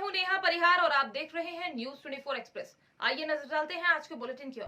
हूं नेहा परिहार और आप देख रहे हैं न्यूज 24 एक्सप्रेस। आइए नजर डालते हैं आज के बुलेटिन की ओर।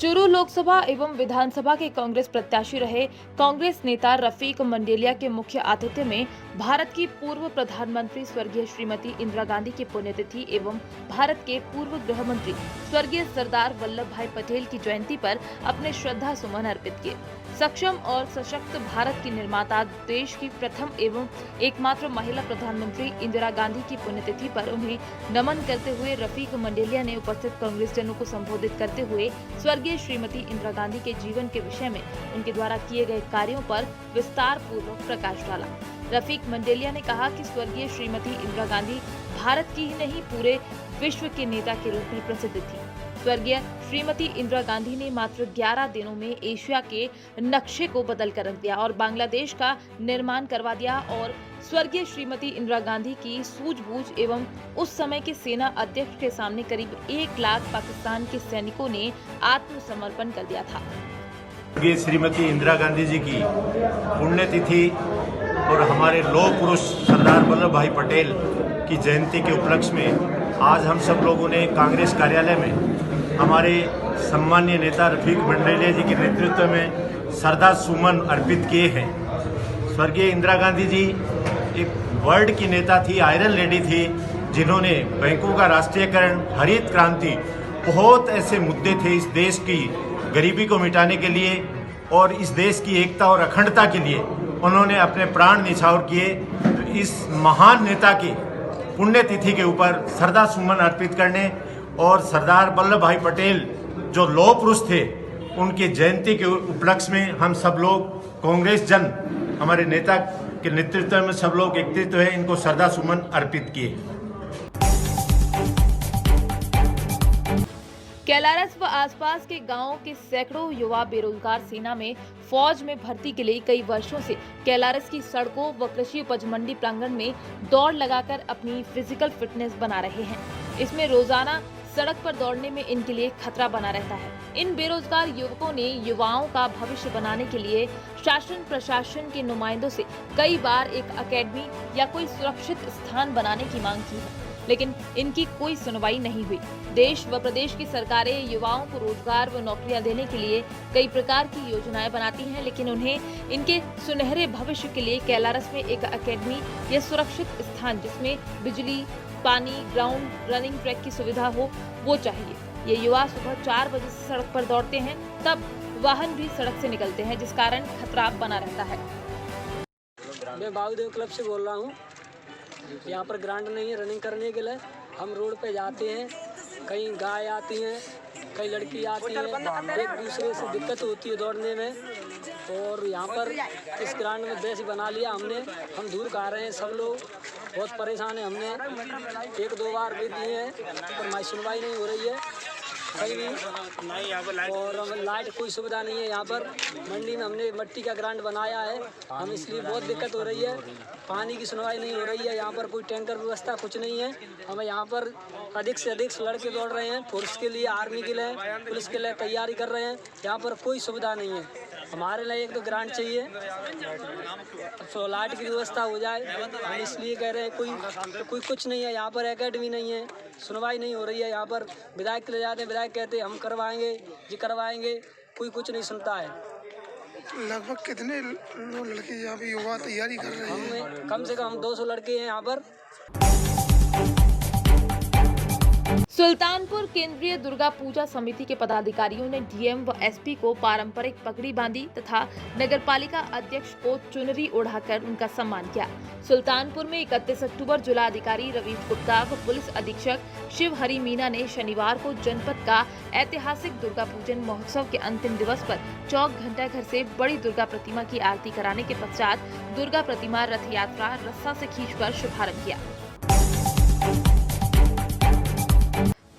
चूरू लोकसभा एवं विधानसभा के कांग्रेस प्रत्याशी रहे कांग्रेस नेता रफीक मंडेलिया के मुख्य आतिथ्य में भारत की पूर्व प्रधानमंत्री स्वर्गीय श्रीमती इंदिरा गांधी की पुण्यतिथि एवं भारत के पूर्व गृह मंत्री स्वर्गीय सरदार वल्लभ भाई पटेल की जयंती पर अपने श्रद्धा सुमन अर्पित किए। सक्षम और सशक्त भारत की निर्माता, देश की प्रथम एवं एकमात्र महिला प्रधानमंत्री इंदिरा गांधी की पुण्यतिथि पर उन्हें नमन करते हुए रफीक मंडेलिया ने उपस्थित कांग्रेस जनों को संबोधित करते हुए स्वर्गीय श्रीमती इंदिरा गांधी के जीवन के विषय में उनके द्वारा किए गए कार्यों पर विस्तार पूर्वक प्रकाश डाला। रफीक मंडेलिया ने कहा कि स्वर्गीय श्रीमती इंदिरा गांधी भारत की ही नहीं पूरे विश्व के नेता के रूप में प्रसिद्ध थी। स्वर्गीय श्रीमती इंदिरा गांधी ने मात्र 11 दिनों में एशिया के नक्शे को बदल कर रख दिया और बांग्लादेश का निर्माण करवा दिया। और स्वर्गीय श्रीमती इंदिरा गांधी की सूझबूझ एवं उस समय के सेना अध्यक्ष के सामने करीब 1 लाख पाकिस्तान के सैनिकों ने आत्मसमर्पण कर दिया था। श्रीमती इंदिरा गांधी जी की पुण्यतिथि और हमारे लौह पुरुष सरदार वल्लभ भाई पटेल की जयंती के उपलक्ष्य में आज हम सब लोगों ने कांग्रेस कार्यालय में हमारे सम्मानीय नेता रफीक मंडेलिया जी के नेतृत्व में श्रद्धा सुमन अर्पित किए हैं। स्वर्गीय इंदिरा गांधी जी एक वर्ल्ड की नेता थी, आयरन लेडी थी, जिन्होंने बैंकों का राष्ट्रीयकरण, हरित क्रांति, बहुत ऐसे मुद्दे थे इस देश की गरीबी को मिटाने के लिए और इस देश की एकता और अखंडता के लिए उन्होंने अपने प्राण न्यौछावर किए। तो इस महान नेता की पुण्यतिथि के ऊपर श्रद्धा सुमन अर्पित करने और सरदार वल्लभ भाई पटेल जो लौह पुरुष थे उनकी जयंती के उपलक्ष्य में हम सब लोग कांग्रेस जन हमारे नेता के नेतृत्व में सब लोग एकत्रित हुए, इनको श्रद्धा सुमन अर्पित किए। कैलारस व आसपास के गांवों के सैकड़ों युवा बेरोजगार सेना में फौज में भर्ती के लिए कई वर्षों से कैलारस की सड़कों व कृषि उपज मंडी प्रांगण में दौड़ लगाकर अपनी फिजिकल फिटनेस बना रहे हैं। इसमें रोजाना सड़क पर दौड़ने में इनके लिए खतरा बना रहता है। इन बेरोजगार युवकों ने युवाओं का भविष्य बनाने के लिए शासन प्रशासन के नुमाइंदों से कई बार एक एकेडमी या कोई सुरक्षित स्थान बनाने की मांग की है, लेकिन इनकी कोई सुनवाई नहीं हुई। देश व प्रदेश की सरकारें युवाओं को रोजगार व नौकरियां देने के लिए कई प्रकार की योजनाएं बनाती हैं, लेकिन उन्हें इनके सुनहरे भविष्य के लिए कैलारस में एक एकेडमी या सुरक्षित स्थान जिसमें बिजली, पानी, ग्राउंड, रनिंग ट्रैक की सुविधा हो वो चाहिए। ये युवा सुबह 4 बजे से सड़क पर दौड़ते हैं, तब वाहन भी सड़क से निकलते हैं, जिस कारण खतरा बना रहता है। मैं बाबूदेव क्लब से बोल रहा हूँ। यहाँ पर ग्राउंड नहीं है रनिंग करने के लिए। हम रोड पे जाते हैं, कहीं गाय आती हैं, कई लड़की आती हैं, एक दूसरे से दिक्कत होती है दौड़ने में। और यहाँ पर इस ग्राउंड में बेस बना लिया हमने। हम दूर खा रहे हैं, सब लोग बहुत परेशान है। हमने 1-2 बार भी दिए हैं पर हमारी सुनवाई नहीं हो रही है कहीं भी। और लाइट कोई सुविधा नहीं है यहाँ पर। मंडी में हमने मिट्टी का ग्राउंड बनाया है, हम इसलिए बहुत दिक्कत हो रही है। पानी की सुनवाई नहीं हो रही है, यहाँ पर कोई टैंकर व्यवस्था कुछ नहीं है। हमें यहाँ पर अधिक से अधिक लड़के दौड़ रहे हैं, फोर्स के लिए, आर्मी के लिए, पुलिस के लिए तैयारी कर रहे हैं। यहाँ पर कोई सुविधा नहीं है। हमारे लिए एक तो ग्राउंड चाहिए, तो लाइट की व्यवस्था हो जाए। हम इसलिए कह रहे हैं कोई कुछ नहीं है यहाँ पर, एकेडमी नहीं है, सुनवाई नहीं हो रही है। यहाँ पर विधायक के ले जाते हैं, विधायक कहते हैं हम करवाएंगे जी करवाएंगे, कोई कुछ नहीं सुनता है। लगभग कितने लड़के यहाँ पे युवा तैयारी कर रहे हैं? कम से कम 200 लड़के हैं यहाँ पर। सुल्तानपुर केंद्रीय दुर्गा पूजा समिति के पदाधिकारियों ने डीएम व एसपी को पारंपरिक पगड़ी बांधी तथा नगरपालिका अध्यक्ष को चुनरी ओढ़ाकर उनका सम्मान किया। सुल्तानपुर में 31 अक्टूबर जिलाधिकारी रवीश गुप्ता व पुलिस अधीक्षक शिव हरि मीना ने शनिवार को जनपद का ऐतिहासिक दुर्गा पूजन महोत्सव के अंतिम दिवस पर चौक घंटा घर से बड़ी दुर्गा प्रतिमा की आरती कराने के पश्चात दुर्गा प्रतिमा रथ यात्रा रस्सा से खींचकर शुभारंभ किया।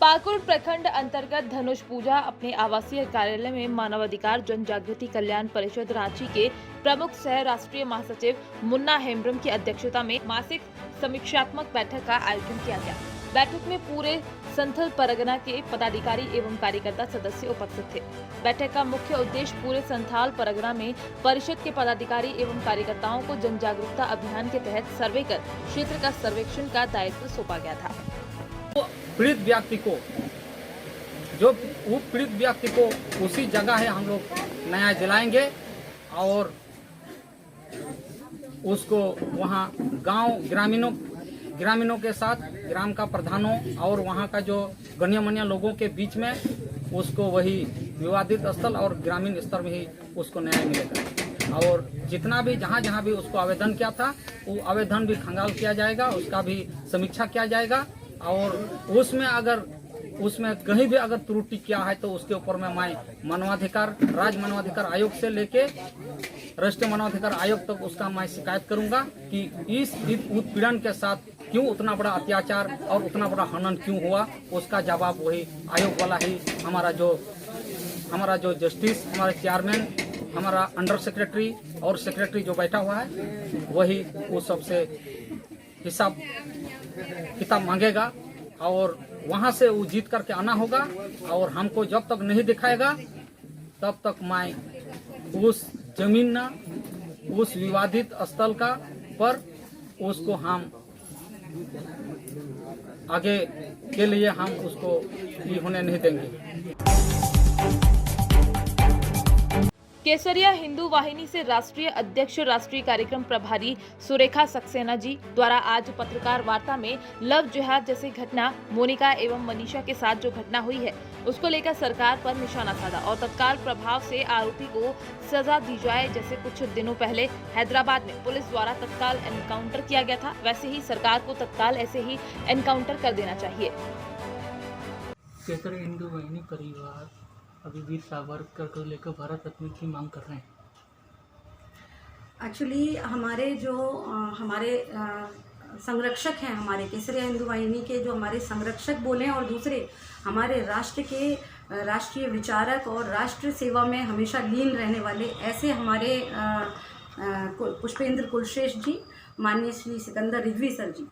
पाकुड़ प्रखंड अंतर्गत धनुष पूजा अपने आवासीय कार्यालय में मानवाधिकार जन जागृति कल्याण परिषद रांची के प्रमुख सह राष्ट्रीय महासचिव मुन्ना हेम्ब्रम की अध्यक्षता में मासिक समीक्षात्मक बैठक का आयोजन किया गया। बैठक में पूरे संथल परगना के पदाधिकारी एवं कार्यकर्ता सदस्य उपस्थित थे। बैठक का मुख्य उद्देश्य पूरे संथाल परगना में परिषद के पदाधिकारी एवं कार्यकर्ताओं को जन जागरूकता अभियान के तहत सर्वे कर क्षेत्र का सर्वेक्षण का दायित्व सौंपा गया था। पीड़ित व्यक्ति को जो पीड़ित व्यक्ति को उसी जगह है हम लोग न्याय दिलाएंगे और उसको वहाँ गांव ग्रामीणों के साथ ग्राम का प्रधानों और वहाँ का जो गण्यमान्य लोगों के बीच में उसको वही विवादित स्थल और ग्रामीण स्तर में ही उसको न्याय मिलेगा। और जितना भी जहाँ भी उसको आवेदन किया था वो आवेदन भी खंगाल किया जाएगा, उसका भी समीक्षा किया जाएगा और उसमें कहीं भी अगर त्रुटि किया है तो उसके ऊपर में मैं राज्य मानवाधिकार आयोग से लेके राष्ट्रीय मानवाधिकार आयोग तक उसका मैं शिकायत करूंगा कि इस उत्पीड़न के साथ क्यों उतना बड़ा अत्याचार और उतना बड़ा हनन क्यों हुआ, उसका जवाब वही आयोग वाला ही हमारा जो जस्टिस, हमारे चेयरमैन, हमारा अंडर सेक्रेटरी और सेक्रेटरी जो बैठा हुआ है वही उस सबसे हिसाब किताब मांगेगा और वहाँ से वो जीत करके आना होगा और हमको जब तक नहीं दिखाएगा तब तक मैं उस जमीन ना उस विवादित स्थल का पर उसको हम आगे के लिए हम उसको ये होने नहीं देंगे। केसरिया हिंदू वाहिनी से राष्ट्रीय अध्यक्ष राष्ट्रीय कार्यक्रम प्रभारी सुरेखा सक्सेना जी द्वारा आज पत्रकार वार्ता में लव जिहाद जैसी घटना मोनिका एवं मनीषा के साथ जो घटना हुई है उसको लेकर सरकार पर निशाना साधा और तत्काल प्रभाव से आरोपी को सजा दी जाए। जैसे कुछ दिनों पहले हैदराबाद में पुलिस द्वारा तत्काल एनकाउंटर किया गया था, वैसे ही सरकार को तत्काल ऐसे ही एनकाउंटर कर देना चाहिए। केसरिया हिंदू वाहिनी परिवार अभी वीर सावरकर को लेकर भारत रत्न की मांग कर रहे हैं। एक्चुअली हमारे संरक्षक हैं, हमारे केसरिया हिंदू वाहिनी के जो हमारे संरक्षक बोले और दूसरे हमारे राष्ट्र के राष्ट्रीय विचारक और राष्ट्र सेवा में हमेशा लीन रहने वाले ऐसे हमारे पुष्पेंद्र कुलश्रेष्ठ जी, माननीय श्री सिकंदर रिजवी सर जी,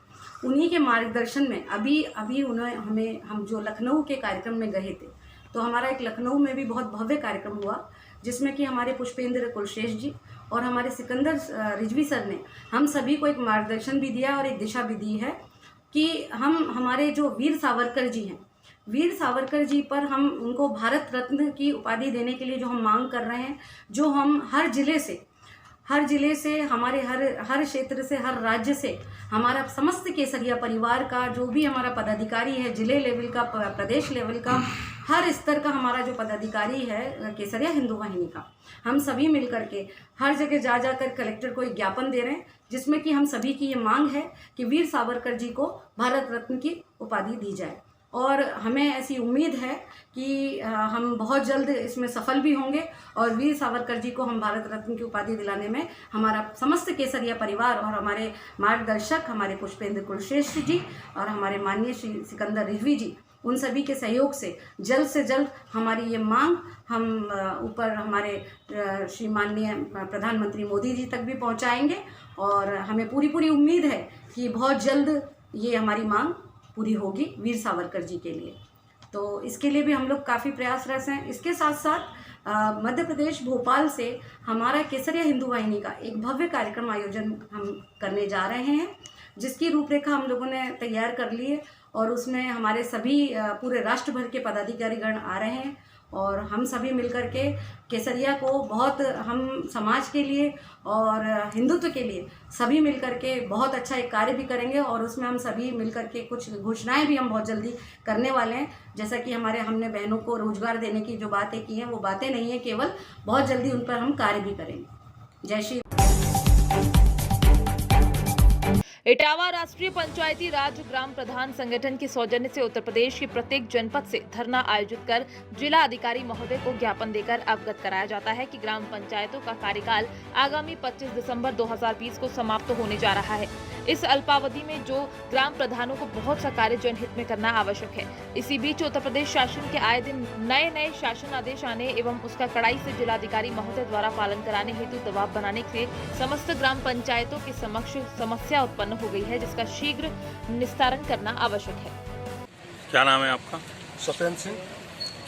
उन्हीं के मार्गदर्शन में अभी उन्हें हम जो लखनऊ के कार्यक्रम में गए थे तो हमारा एक लखनऊ में भी बहुत भव्य कार्यक्रम हुआ जिसमें कि हमारे पुष्पेंद्र कुलश्रेष्ठ जी और हमारे सिकंदर रिजवी सर ने हम सभी को एक मार्गदर्शन भी दिया और एक दिशा भी दी है कि हमारे जो वीर सावरकर जी हैं, वीर सावरकर जी पर हम उनको भारत रत्न की उपाधि देने के लिए जो हम मांग कर रहे हैं, जो हम हर जिले से हमारे हर क्षेत्र से, हर राज्य से हमारा समस्त केसरिया परिवार का जो भी हमारा पदाधिकारी है, जिले लेवल का, प्रदेश लेवल का, हर स्तर का हमारा जो पदाधिकारी है केसरिया हिंदू वाहिनी का, हम सभी मिलकर के हर जगह जाकर कलेक्टर को एक ज्ञापन दे रहे हैं जिसमें कि हम सभी की ये मांग है कि वीर सावरकर जी को भारत रत्न की उपाधि दी जाए। और हमें ऐसी उम्मीद है कि हम बहुत जल्द इसमें सफल भी होंगे और वीर सावरकर जी को हम भारत रत्न की उपाधि दिलाने में हमारा समस्त केसरिया परिवार और हमारे मार्गदर्शक हमारे पुष्पेंद्र कुलश्रेष्ठ जी और हमारे माननीय श्री सिकंदर रिजवी जी, उन सभी के सहयोग से जल्द हमारी ये मांग हम ऊपर हमारे श्री माननीय प्रधानमंत्री मोदी जी तक भी पहुंचाएंगे और हमें पूरी उम्मीद है कि बहुत जल्द ये हमारी मांग पूरी होगी वीर सावरकर जी के लिए। तो इसके लिए भी हम लोग काफ़ी प्रयासरत हैं। इसके साथ साथ मध्य प्रदेश भोपाल से हमारा केसरिया हिंदू वाहिनी का एक भव्य कार्यक्रम आयोजन हम करने जा रहे हैं जिसकी रूपरेखा हम लोगों ने तैयार कर ली है और उसमें हमारे सभी पूरे राष्ट्र भर के पदाधिकारीगण आ रहे हैं और हम सभी मिलकर के केसरिया को बहुत हम समाज के लिए और हिंदुत्व के लिए सभी मिलकर के बहुत अच्छा एक कार्य भी करेंगे और उसमें हम सभी मिलकर के कुछ घोषणाएं भी हम बहुत जल्दी करने वाले हैं। जैसा कि हमने बहनों को रोजगार देने की जो बातें की हैं वो बातें नहीं है केवल, बहुत जल्दी उन पर हम कार्य भी करेंगे। जय श्री। इटावा राष्ट्रीय पंचायती राज ग्राम प्रधान संगठन के सौजन्य से उत्तर प्रदेश के प्रत्येक जनपद से धरना आयोजित कर जिला अधिकारी महोदय को ज्ञापन देकर अवगत कराया जाता है कि ग्राम पंचायतों का कार्यकाल आगामी 25 दिसंबर 2020 को समाप्त होने जा रहा है। इस अल्पावधि में जो ग्राम प्रधानों को बहुत सा कार्य जनहित में करना आवश्यक है। इसी बीच उत्तर प्रदेश शासन के आए दिन नए शासन आदेश आने एवं उसका कड़ाई से जिलाधिकारी महोदय द्वारा पालन कराने हेतु दबाव बनाने से समस्त ग्राम पंचायतों के समक्ष समस्या उत्पन्न हो गई है, जिसका शीघ्र निस्तारण करना आवश्यक है। क्या नाम है आपका? सत्येंद्र सिंह।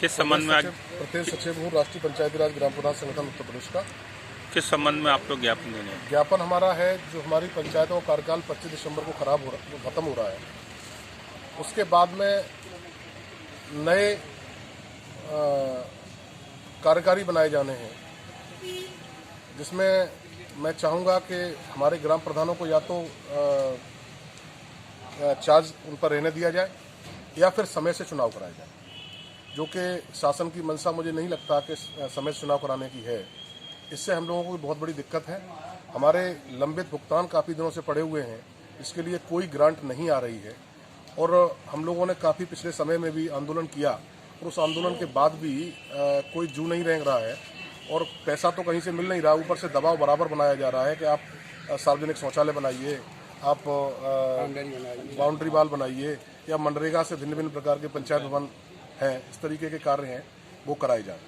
किस संबंध में आज प्रदेश सचिव हूँ राष्ट्रीय पंचायती राज ग्राम प्रधान संगठन उत्तर प्रदेश का। किस संबंध में आप लोग ज्ञापन देने हैं? ज्ञापन हमारा है, जो हमारी पंचायतों का कार्यकाल 25 दिसंबर को खत्म हो रहा है, उसके बाद में नए कार्यकारी बनाए जाने हैं, जिसमें मैं चाहूँगा कि हमारे ग्राम प्रधानों को या तो चार्ज उन पर रहने दिया जाए या फिर समय से चुनाव कराया जाए, जो कि शासन की मंशा मुझे नहीं लगता कि समय से चुनाव कराने की है। इससे हम लोगों को बहुत बड़ी दिक्कत है। हमारे लंबित भुगतान काफ़ी दिनों से पड़े हुए हैं, इसके लिए कोई ग्रांट नहीं आ रही है और हम लोगों ने काफ़ी पिछले समय में भी आंदोलन किया और उस आंदोलन के बाद भी कोई जू नहीं रेंग रहा है और पैसा तो कहीं से मिल नहीं रहा। ऊपर से दबाव बराबर बनाया जा रहा है कि आप सार्वजनिक शौचालय बनाइए, आप बाउंड्री वाल बनाइए या मनरेगा से भिन्न भिन्न प्रकार के पंचायत भवन हैं, इस तरीके के कार्य हैं वो कराए जाएँ।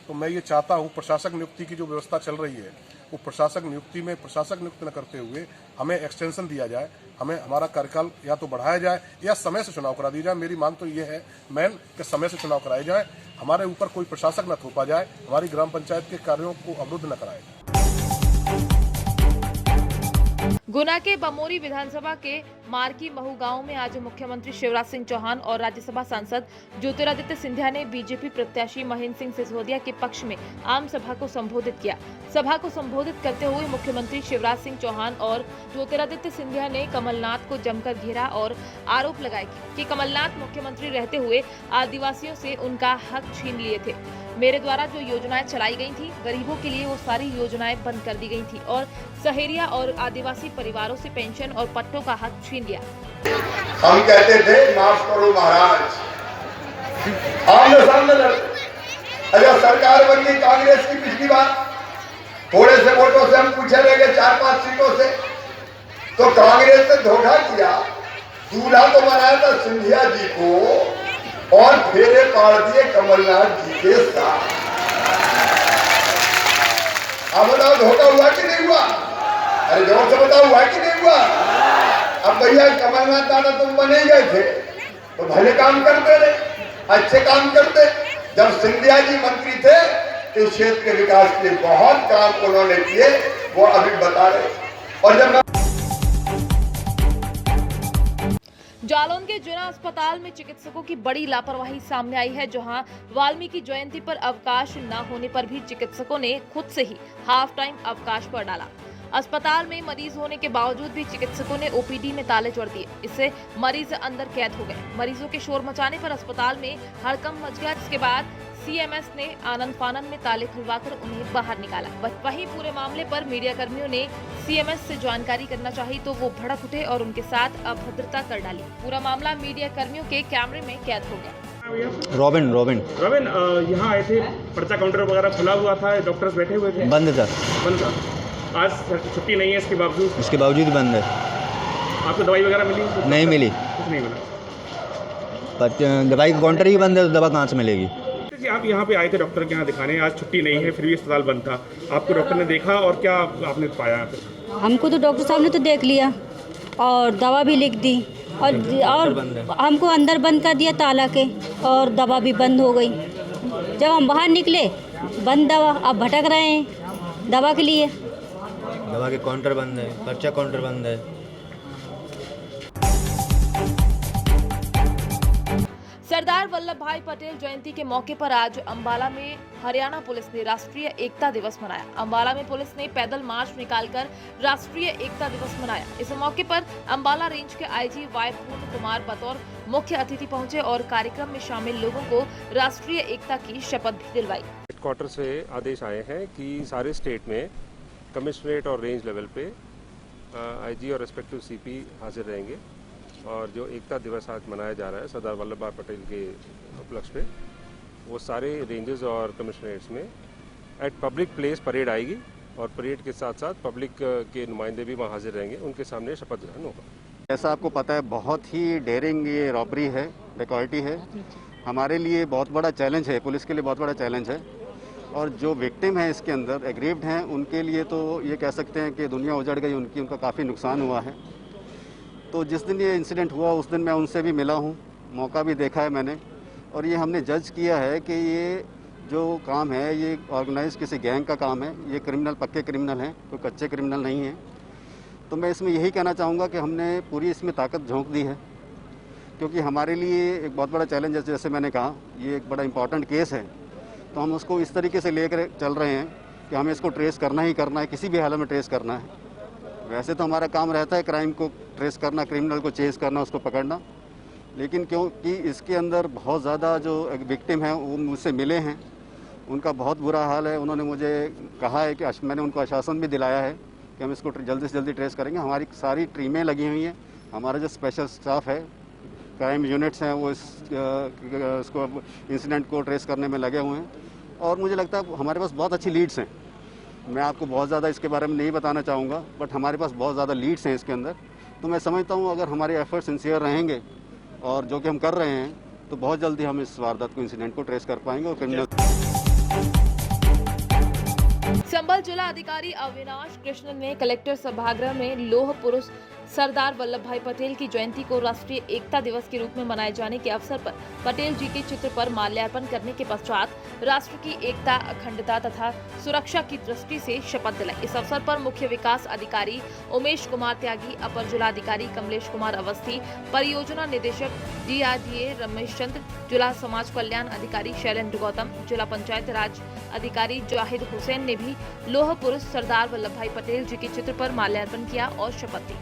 तो मैं ये चाहता हूँ प्रशासक नियुक्ति की जो व्यवस्था चल रही है वो प्रशासक नियुक्ति में प्रशासक नियुक्त न करते हुए हमें एक्सटेंशन दिया जाए, हमें हमारा कार्यकाल या तो बढ़ाया जाए या समय से चुनाव करा दिया जाए। मेरी मांग तो ये है मैन कि समय से चुनाव कराए जाए, हमारे ऊपर कोई प्रशासक न थोपा जाए, हमारी ग्राम पंचायत के कार्यों को अवरुद्ध न कराया जाए। गुना के बमोरी विधानसभा के मार्की महू गांव में आज मुख्यमंत्री शिवराज सिंह चौहान और राज्यसभा सांसद ज्योतिरादित्य सिंधिया ने बीजेपी प्रत्याशी महेंद्र सिंह सिसोदिया के पक्ष में आम सभा को संबोधित किया। सभा को संबोधित करते हुए मुख्यमंत्री शिवराज सिंह चौहान और ज्योतिरादित्य सिंधिया ने कमलनाथ को जमकर घेरा और आरोप लगाया कि कमलनाथ मुख्यमंत्री रहते हुए आदिवासियों से उनका हक छीन लिए थे। मेरे द्वारा जो योजनाएं चलाई गई थी, गरीबों के लिए वो सारी योजनाएं बंद कर दी गई थी और शहरिया और आदिवासी परिवारों से पेंशन और पट्टों का हक छीन लिया। हम कहते थे माफ करो महाराज, आमने सामने लड़ते। अगर सरकार बनी कांग्रेस की पिछली बार, थोड़े से वोटों से हम पूछे रह गए 4-5 सीटों से, तो कांग्रेस ने धोखा किया, दूल्हा तो बनाया था सिंधिया जी को और फेरे पाड़ दिए कमलनाथ जी के साथ। अब बताओ धोखा हुआ कि नहीं हुआ? अरे जोर से बताओ हुआ कि नहीं हुआ? अब भैया कमलनाथ दादा तुम बने गए थे तो भले काम करते रहे, अच्छे काम करते। जब सिंधिया जी मंत्री थे तो क्षेत्र के विकास के लिए बहुत काम उन्होंने किए, वो अभी बता रहे। और जब जालौन के जिला अस्पताल में चिकित्सकों की बड़ी लापरवाही सामने आई है, जहां वाल्मीकि जयंती पर अवकाश न होने पर भी चिकित्सकों ने खुद से ही हाफ टाइम अवकाश पर डाला। अस्पताल में मरीज होने के बावजूद भी चिकित्सकों ने ओपीडी में ताले जोड़ दिए। इससे मरीज अंदर कैद हो गए। मरीजों के शोर मचाने पर अस्पताल में हड़कंप मच गया, जिसके बाद सीएमएस ने आनंद फानन में ताले खुलवाकर उन्हें बाहर निकाला। वहीं पूरे मामले पर मीडिया कर्मियों ने सीएमएस से जानकारी करना चाहिए तो वो भड़क उठे और उनके साथ अभद्रता कर डाली। पूरा मामला मीडिया कर्मियों के कैमरे में कैद हो गया। रॉबिन यहाँ आए थे, पर्चा काउंटर वगैरह खुला हुआ था, डॉक्टर्स बैठे हुए थे? बंद था। आज छुट्टी नहीं है, इसके बावजूद बंद है। आपको दवाई वगैरह मिली? नहीं मिली। कुछ नहीं मिला। पर दवाई का काउंटर ही बंद है तो दवा कहाँ से मिलेगी? आप यहाँ पे आए थे डॉक्टर के यहाँ दिखाने, आज छुट्टी नहीं है फिर भी अस्पताल बंद था, आपको डॉक्टर ने देखा और क्या आपने पाया? हमको तो डॉक्टर साहब ने तो देख लिया और दवा भी लिख दी और हमको अंदर बंद कर दिया ताला के और दवा भी बंद हो गई। जब हम बाहर निकले बंद दवा, अब भटक रहे हैं दवा के लिए। दवा के काउंटर बंद है, पर्चा काउंटर बंद है। सरदार वल्लभ भाई पटेल जयंती के मौके पर आज अंबाला में हरियाणा पुलिस ने राष्ट्रीय एकता दिवस मनाया। अंबाला में पुलिस ने पैदल मार्च निकालकर राष्ट्रीय एकता दिवस मनाया। इस मौके पर अंबाला रेंज के आईजी वाई पूर्ण कुमार बतौर मुख्य अतिथि पहुंचे और कार्यक्रम में शामिल लोगों को राष्ट्रीय एकता की शपथ भी दिलवाई। हेडक्वार्टर से आदेश आए हैं कि सारे स्टेट में कमिश्नरेट और रेंज लेवल पे आईजी और रेस्पेक्टिव सीपी हाजिर रहेंगे और जो एकता दिवस आज मनाया जा रहा है सरदार वल्लभ भाई पटेल के उपलक्ष्य पे, वो सारे रेंजेस और कमिश्नरेट्स में एट पब्लिक प्लेस परेड आएगी और परेड के साथ साथ पब्लिक के नुमाइंदे भी वहाँ हाजिर रहेंगे, उनके सामने शपथ ग्रहण होगा। जैसा आपको पता है बहुत ही डेयरिंग ये रॉबरी है, डेकॉइटी है, हमारे लिए बहुत बड़ा चैलेंज है, पुलिस के लिए बहुत बड़ा चैलेंज है और जो विक्टिम है इसके अंदर एग्रीव्ड हैं उनके लिए तो ये कह सकते हैं कि दुनिया उजड़ गई, उनका काफ़ी नुकसान हुआ है तो जिस दिन ये इंसिडेंट हुआ उस दिन मैं उनसे भी मिला हूँ, मौका भी देखा है मैंने, और ये हमने जज किया है कि ये जो काम है ये ऑर्गेनाइज किसी गैंग का काम है, ये क्रिमिनल पक्के क्रिमिनल हैं, कोई कच्चे क्रिमिनल नहीं हैं। तो मैं इसमें यही कहना चाहूँगा कि हमने पूरी इसमें ताकत झोंक दी है, क्योंकि हमारे लिए एक बहुत बड़ा चैलेंज है। जैसे मैंने कहा, ये एक बड़ा इंपॉर्टेंट केस है, तो हम उसको इस तरीके से लेकर चल रहे हैं कि हमें इसको ट्रेस करना ही करना है, किसी भी हालत में ट्रेस करना है। वैसे तो हमारा काम रहता है क्राइम को ट्रेस करना, क्रिमिनल को चेस करना, उसको पकड़ना, लेकिन क्योंकि इसके अंदर बहुत ज़्यादा जो विक्टिम हैं वो मुझसे मिले हैं, उनका बहुत बुरा हाल है। उन्होंने मुझे कहा है कि मैंने उनको आश्वासन भी दिलाया है कि हम इसको जल्दी से जल्दी ट्रेस करेंगे। हमारी सारी टीमें लगी हुई हैं, हमारा जो स्पेशल स्टाफ है, क्राइम यूनिट्स हैं, वो इसको इंसिडेंट को ट्रेस करने में लगे हुए हैं। और मुझे लगता है हमारे पास बहुत अच्छी लीड्स हैं। मैं आपको बहुत ज़्यादा इसके बारे में नहीं बताना चाहूँगा, बट हमारे पास बहुत ज़्यादा लीड्स हैं इसके अंदर। तो मैं समझता हूँ अगर हमारे एफर्ट सिंसियर रहेंगे और जो कि हम कर रहे हैं, तो बहुत जल्दी हम इस वारदात को, इंसिडेंट को ट्रेस कर पाएंगे और क्रिमिनल। संभल जिला अधिकारी अविनाश कृष्ण ने कलेक्टर सभागृह में लौह पुरुष सरदार वल्लभ भाई पटेल की जयंती को राष्ट्रीय एकता दिवस के रूप में मनाए जाने के अवसर पर पटेल जी के चित्र पर माल्यार्पण करने के पश्चात राष्ट्र की एकता, अखंडता तथा सुरक्षा की दृष्टि से शपथ दिलाई। इस अवसर पर मुख्य विकास अधिकारी उमेश कुमार त्यागी, अपर जिलाधिकारी कमलेश कुमार अवस्थी, परियोजना निदेशक DRDA रमेश चंद्र, जिला समाज कल्याण अधिकारी शैलेंद्र गौतम, जिला पंचायत राज अधिकारी जाहिद हुसैन ने भी लौह पुरुष सरदार वल्लभ भाई पटेल जी के चित्र पर माल्यार्पण किया और शपथ ली।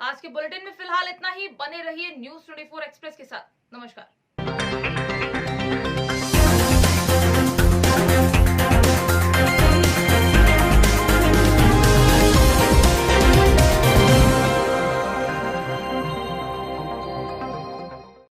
आज के बुलेटिन में फिलहाल इतना ही। बने रहिए न्यूज़ 24 एक्सप्रेस के साथ। नमस्कार।